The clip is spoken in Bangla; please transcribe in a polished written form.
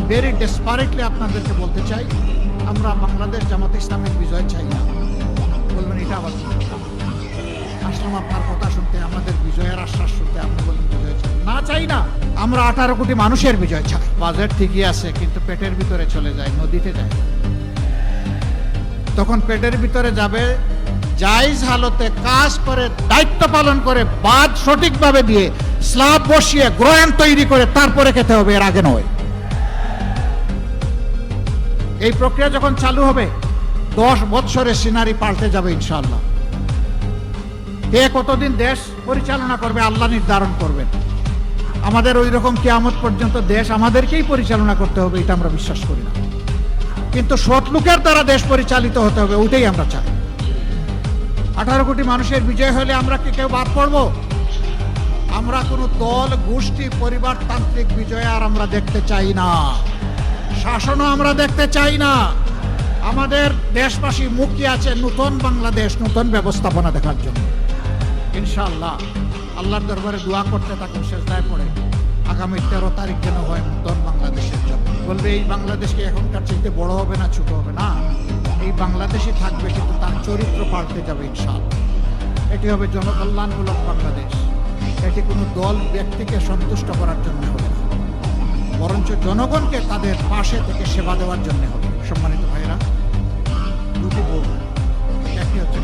ভেরি ডেসপারেটলি আপনাদেরকে বলতে চাই, আমরা বাংলাদেশ জামাত ইসলামের বিজয় চাই না। বলবেন এটা আবার কি কথা? আসলাম আপনার কথা শুনতে, আমাদের বিজয়ের আশ্বাস শুনতে, আপনি বলবেন বিজয় চাই না। চাই না, আমরা 18 কোটি মানুষের বিজয় চাই। বাজেট ঠিকই আছে, কিন্তু পেটের ভিতরে চলে যায়, নদীতে যায়। তখন পেটের ভিতরে যাবে, জায়েজ হালতে কাজ করে, দায়িত্ব পালন করে, বাদ সঠিকভাবে দিয়ে, স্ল্যাব বসিয়ে, গ্রয়াণ তৈরি করে তারপরে খেতে হবে, এর আগে নয়। এই প্রক্রিয়া যখন চালু হবে 10 বছরের সিনারি পাল্টে যাবে ইনশাআল্লাহ। কে কতদিন দেশ পরিচালনা করবে আল্লাহ নির্ধারণ করবেন। আমাদের ওই রকম কিয়ামত পর্যন্ত দেশ আমাদেরকেই পরিচালনা করতে হবে, এটা আমরা বিশ্বাস করি না। কিন্তু সৎ লোকের দ্বারা দেশ পরিচালিত হতে হবে, ওইটাই আমরা চাই। 18 কোটি মানুষের বিজয় হলে আমরা কি কেউ বাদ পড়বো? আমরা কোনো দল, গোষ্ঠী, পরিবারতান্ত্রিক বিজয় আর আমরা দেখতে চাই না। শাসনও আমরা দেখতে চাই না। আমাদের দেশবাসী মুখী আছে নতুন বাংলাদেশ, নতুন ব্যবস্থাপনা দেখার জন্য। ইনশাআল্লাহ আল্লাহর দরবারে দোয়া করতে থাকুন, সেজদায় পড়ে, আগামী 13 তারিখ যেন হয় নতুন বাংলাদেশের জন্য। বলবে এই বাংলাদেশকে এখনকার চাইতে বড় হবে না, ছোট হবে না, এই বাংলাদেশই থাকবে, কিন্তু তার চরিত্র পাল্টে যাবে ইনশাআল্লাহ। এটি হবে জনকল্যাণমূলক বাংলাদেশ। এটি কোনো দল, ব্যক্তিকে সন্তুষ্ট করার জন্য হবে না, বরঞ্চ জনগণকে তাদের পাশে থেকে সেবা দেওয়ার জন্য হবে। সম্মানিত ভাইরা, দুটি বোর্ড, একটি হচ্ছে